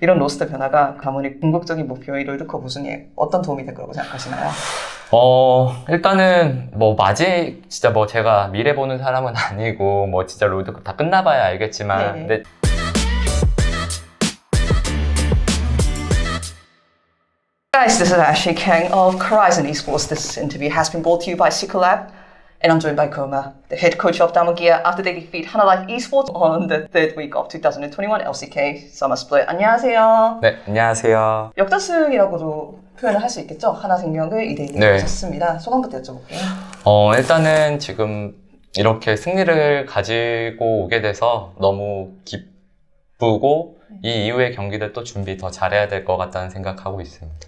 이런 로스터 변화가 가문의 궁극적인 목표인 롤드컵 우승에 어떤 도움이 될 거라고 생각하시나요? 일단은 진짜 제가 미래 보는 사람은 아니고 진짜 롤드컵 다 끝나봐야 알겠지만 네네. 근데 Guys, this is Ashley Kang of Horizon Esports. This interview has been brought to you by Sicolab, and I'm joined by Koma, the head coach of Damogia, after they defeat Hanalife Esports on the third week of 2021 LCK Summer Split. 안녕하세요. 네, 안녕하세요. 역전승이라고도 표현을 할 수 있겠죠? 하나생명을 2대2로 네. 이겼습니다. 소감부터 여쭤볼게요. 일단은 지금 이렇게 승리를 가지고 오게 돼서 너무 기쁘고 이 이후의 경기들 또 준비 더 잘해야 될 것 같다는 생각하고 있습니다.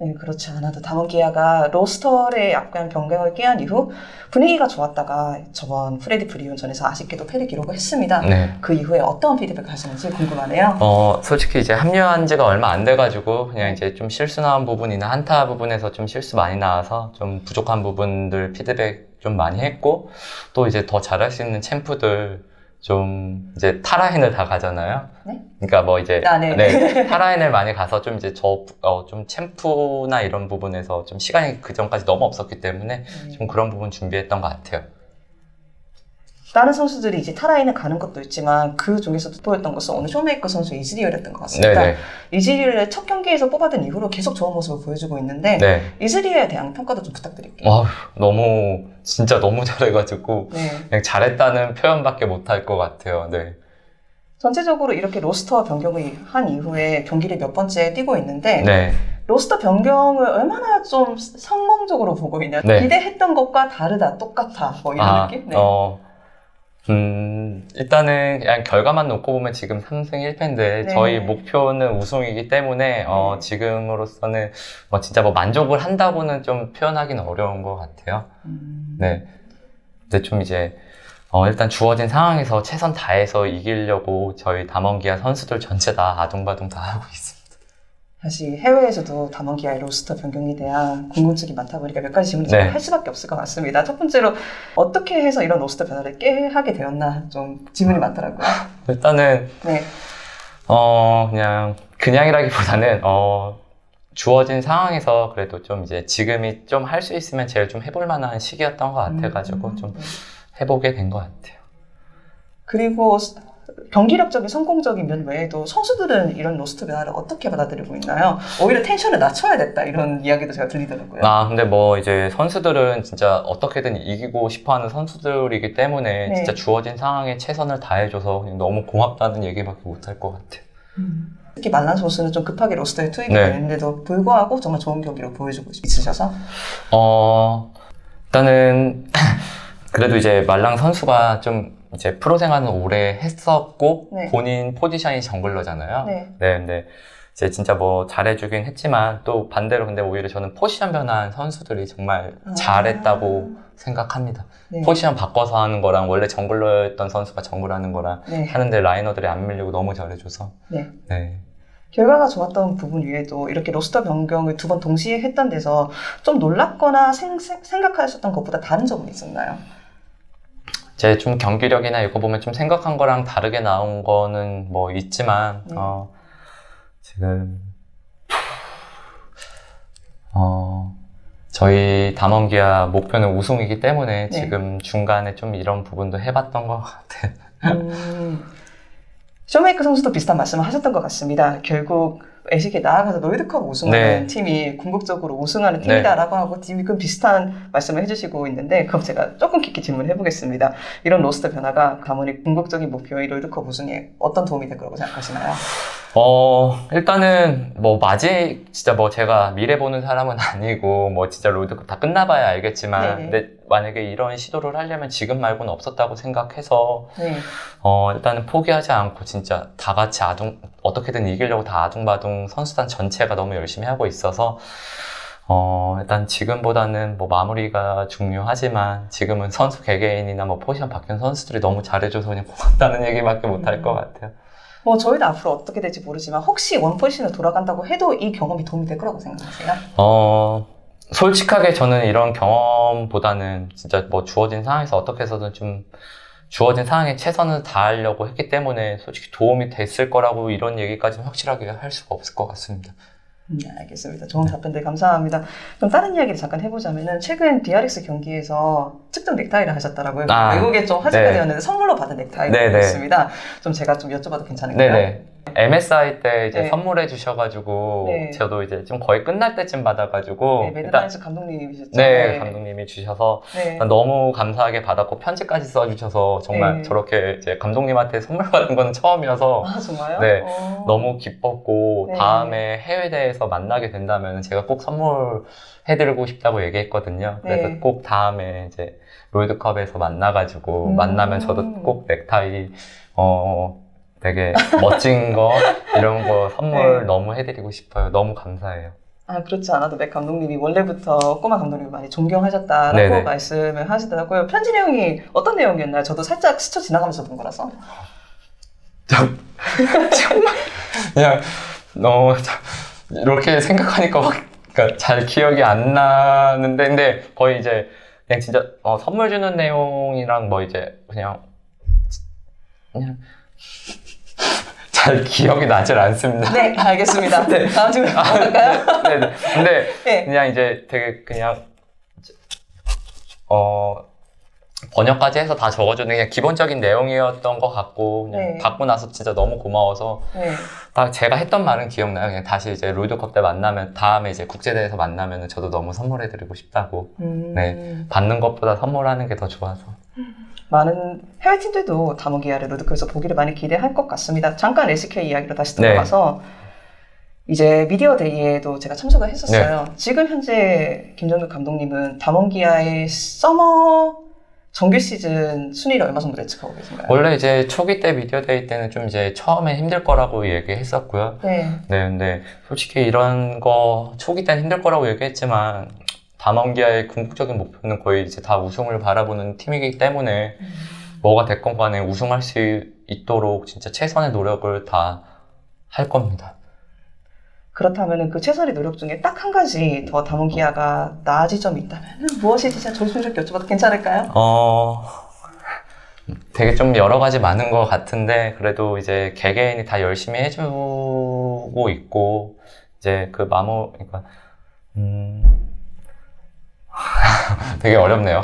네, 그렇지 않아도 다몬기아가 로스터의 약간 변경을 꾀한 이후 분위기가 좋았다가 저번 프레디 프리온전에서 아쉽게도 패를 기록을 했습니다. 네. 그 이후에 어떤 피드백을 하시는지 궁금하네요. 솔직히 이제 합류한 지가 얼마 안 돼가지고 그냥 이제 좀 실수 나온 부분이나 한타 부분에서 좀 실수 많이 나와서 좀 부족한 부분들 피드백 좀 많이 했고 또 이제 더 잘할 수 있는 챔프들 좀 이제 타라헨을 다 가잖아요. 네? 그러니까 이제 네. 네, 타라헨을 많이 가서 좀 이제 좀 챔프나 이런 부분에서 좀 시간이 그 전까지 너무 없었기 때문에 좀 그런 부분 준비했던 것 같아요. 다른 선수들이 이제 타라인을 가는 것도 있지만 그 중에서도 보였던 것은 오늘 쇼메이커 선수의 이즈리얼이었던 것 같습니다. 네네. 이즈리얼을 첫 경기에서 뽑아든 이후로 계속 좋은 모습을 보여주고 있는데 네. 이즈리얼에 대한 평가도 좀 부탁드릴게요. 진짜 너무 잘해가지고 네. 그냥 잘했다는 표현밖에 못할 것 같아요. 네. 전체적으로 이렇게 로스터 변경을 한 이후에 경기를 몇 번째 뛰고 있는데 네. 로스터 변경을 얼마나 좀 성공적으로 보고 있냐. 네. 기대했던 것과 다르다, 똑같아 뭐 이런 느낌? 네. 일단은 그냥 결과만 놓고 보면 지금 3승 1패인데 네. 저희 목표는 우승이기 때문에 지금으로서는 진짜 만족을 한다고는 좀 표현하기는 어려운 것 같아요. 네. 근데 좀 이제 일단 주어진 상황에서 최선 다해서 이기려고 저희 담원기아 선수들 전체 다 아둥바둥 다 하고 있습니다. 사실 해외에서도 담원기아의 로스터 변경에 대한 궁금증이 많다 보니까 몇 가지 질문을 네. 할 수밖에 없을 것 같습니다. 첫 번째로 어떻게 해서 이런 로스터 변화를 하게 되었나 좀 질문이 많더라고요. 일단은 네. 그냥이라기보다는 주어진 상황에서 그래도 좀 이제 지금이 좀 할 수 있으면 제일 좀 해볼 만한 시기였던 것 같아가지고 좀 해보게 된 것 같아요. 그리고 경기력적인 성공적인 면 외에도 선수들은 이런 로스터 변화를 어떻게 받아들이고 있나요? 오히려 텐션을 낮춰야 됐다 이런 이야기도 제가 들리더라고요. 근데 이제 선수들은 진짜 어떻게든 이기고 싶어하는 선수들이기 때문에 네. 진짜 주어진 상황에 최선을 다해줘서 그냥 너무 고맙다는 얘기밖에 못할 것 같아요. 특히 말란 선수는 좀 급하게 로스터에 투입이 네. 되는데도 불구하고 정말 좋은 경기를 보여주고 있으셔서 일단은 그래도 이제 말랑 선수가 좀 이제 프로 생활은 오래 했었고 네. 본인 포지션이 정글러잖아요. 네. 근데 이제 진짜 잘해주긴 했지만 또 반대로 근데 오히려 저는 포지션 변화한 선수들이 정말 잘했다고 생각합니다. 네. 포지션 바꿔서 하는 거랑 원래 정글러였던 선수가 정글하는 거랑 네. 하는데 라이너들이 안 밀리고 너무 잘해줘서 네. 네. 결과가 좋았던 부분 외에도 이렇게 로스터 변경을 2번 동시에 했던 데서 좀 놀랍거나 생각하셨던 것보다 다른 점은 있었나요? 제 좀 경기력이나 이거 보면 좀 생각한 거랑 다르게 나온 거는 있지만 네. 지금 저희 담원기아 목표는 우승이기 때문에 네. 지금 중간에 좀 이런 부분도 해봤던 것 같아요. 쇼메이커 선수도 비슷한 말씀을 하셨던 것 같습니다. 결국 LCK 나아가서 롤드컵 우승하는 네. 팀이 궁극적으로 우승하는 팀이다라고 하고 지금 비슷한 말씀을 해주시고 있는데 그럼 제가 조금 깊게 질문을 해보겠습니다. 이런 로스터 변화가 가문의 궁극적인 목표인 롤드컵 우승에 어떤 도움이 될 거라고 생각하시나요? 일단은 진짜 제가 미래 보는 사람은 아니고 진짜 롤드컵 다 끝나봐야 알겠지만 네네. 근데 만약에 이런 시도를 하려면 지금 말고는 없었다고 생각해서 네. 일단은 포기하지 않고 진짜 다 같이 어떻게든 이기려고 다 아둥바둥 선수단 전체가 너무 열심히 하고 있어서 일단 지금보다는 마무리가 중요하지만 지금은 선수 개개인이나 포지션 바뀐 선수들이 너무 잘해줘서 그냥 고맙다는 얘기밖에 못할 것 같아요. 저희도 앞으로 어떻게 될지 모르지만 혹시 원포지션을 돌아간다고 해도 이 경험이 도움이 될 거라고 생각하세요? 솔직하게 저는 이런 경험보다는 진짜 주어진 상황에서 어떻게 해서든 좀 주어진 상황에 최선을 다하려고 했기 때문에 솔직히 도움이 됐을 거라고 이런 얘기까지는 확실하게 할 수가 없을 것 같습니다. 알겠습니다. 좋은 답변들 감사합니다. 그럼 다른 이야기를 잠깐 해보자면은 최근 DRX 경기에서 특정 넥타이를 하셨더라고요. 외국에 좀 화제가 네. 되었는데 선물로 받은 넥타이가 네네. 있습니다. 좀 제가 좀 여쭤봐도 괜찮을까요? 네네. MSI 때 이제 네. 선물해 주셔가지고 네. 저도 이제 좀 거의 끝날 때쯤 받아가지고 네, 매드라이언스 감독님이셨죠? 네, 감독님이 주셔서 네. 너무 감사하게 받았고 편지까지 써주셔서 정말 네. 저렇게 이제 감독님한테 선물 받은 건 처음이어서 아, 정말요? 네, 너무 기뻤고 네. 다음에 해외대회에서 만나게 된다면 제가 꼭 선물해드리고 싶다고 얘기했거든요. 그래서 네. 꼭 다음에 이제 롤드컵에서 만나가지고 만나면 저도 꼭 넥타이 되게 멋진 거 이런 거 선물 네. 너무 해드리고 싶어요. 너무 감사해요. 아, 그렇지 않아도 맥 감독님이 원래부터 꼬마 감독님을 많이 존경하셨다라고 네네. 말씀을 하시더라고요. 편지 내용이 어떤 내용이었나요? 저도 살짝 스쳐 지나가면서 본 거라서. 정말 그냥 이렇게 생각하니까 그러니까 잘 기억이 안 나는데 근데 거의 이제 그냥 진짜 선물 주는 내용이랑 뭐 이제 그냥 잘 기억이 나질 않습니다. 네, 알겠습니다. 다음 질문 넘어갈까요? 네. 근데 네. 그냥 이제 되게 그냥 번역까지 해서 다 적어주는 그냥 기본적인 내용이었던 것 같고 그냥 네. 받고 나서 진짜 너무 고마워서 네. 딱 제가 했던 말은 기억나요. 그냥 다시 이제 롤드컵 때 만나면 다음에 이제 국제대회에서 만나면 저도 너무 선물해드리고 싶다고. 네, 받는 것보다 선물하는 게 더 좋아서. 많은 해외 팀들도 다모기아를 롤드컵에서 보기를 많이 기대할 것 같습니다. 잠깐 SK 이야기로 다시 들어가서 이제 미디어 데이에도 제가 참석을 했었어요. 지금 현재 김정규 감독님은 다모기아의 서머 정규 시즌 순위를 얼마 정도 예측하고 계신가요? 원래 이제 초기 때 미디어 데이 때는 좀 이제 처음에 힘들 거라고 얘기했었고요. 네. 근데 솔직히 이런 거 초기 때는 힘들 거라고 얘기했지만 다몽기아의 궁극적인 목표는 거의 이제 다 우승을 바라보는 팀이기 때문에 뭐가 됐건 간에 우승할 수 있도록 진짜 최선의 노력을 다 할 겁니다. 그렇다면 그 최선의 노력 중에 딱 한 가지 더 다모기아가 나아질 점이 있다면 무엇이지? 제가 조심스럽게 여쭤봐도 괜찮을까요? 되게 좀 여러 가지 많은 것 같은데 그래도 이제 개개인이 다 열심히 해주고 있고 이제 그 그러니까 되게 어렵네요.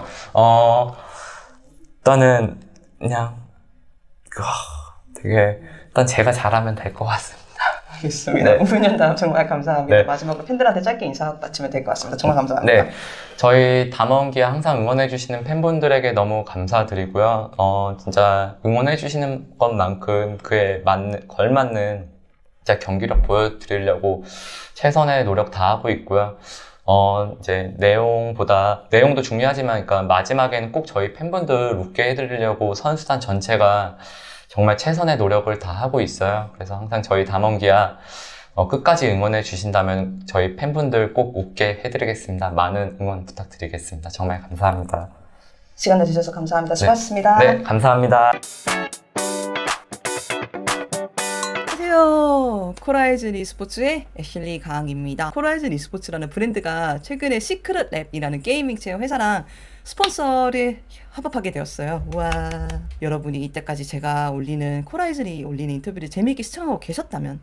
일단은 그냥 되게 일단 제가 잘하면 될 것 같습니다. 알겠습니다. 5년 다음 정말 감사합니다. 네. 마지막으로 팬들한테 짧게 인사하고 마치면 될 것 같습니다. 정말 감사합니다. 네, 저희 담원기에 항상 응원해주시는 팬분들에게 너무 감사드리고요. 진짜 응원해주시는 것만큼 그에 걸맞는 진짜 경기력 보여드리려고 최선의 노력 다 하고 있고요. 이제 내용도 중요하지만, 그러니까 마지막에는 꼭 저희 팬분들 웃게 해드리려고 선수단 전체가 정말 최선의 노력을 다 하고 있어요. 그래서 항상 저희 담원기아 끝까지 응원해 주신다면 저희 팬분들 꼭 웃게 해드리겠습니다. 많은 응원 부탁드리겠습니다. 정말 감사합니다. 시간 내주셔서 감사합니다. 수고하셨습니다. 네, 감사합니다. 안녕하세요. 코라이즌 e스포츠의 애슐리 강입니다. 코라이즌 e스포츠라는 브랜드가 최근에 시크릿 랩이라는 게이밍 체험 회사랑 스폰서를 협업하게 되었어요. 우와. 여러분이 이때까지 제가 코라이즌이 올리는 인터뷰를 재미있게 시청하고 계셨다면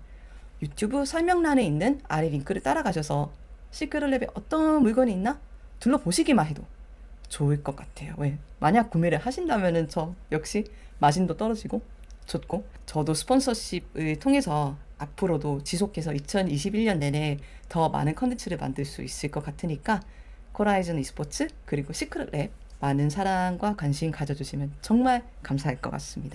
유튜브 설명란에 있는 아래 링크를 따라가셔서 시크릿 랩에 어떤 물건이 있나 둘러보시기만 해도 좋을 것 같아요. 왜? 만약 구매를 하신다면은 저 역시 마진도 떨어지고 좋고, 저도 스폰서십을 통해서 앞으로도 지속해서 2021년 내내 더 많은 컨텐츠를 만들 수 있을 것 같으니까 코라이즌 e스포츠 그리고 시크릿 랩 많은 사랑과 관심 가져주시면 정말 감사할 것 같습니다.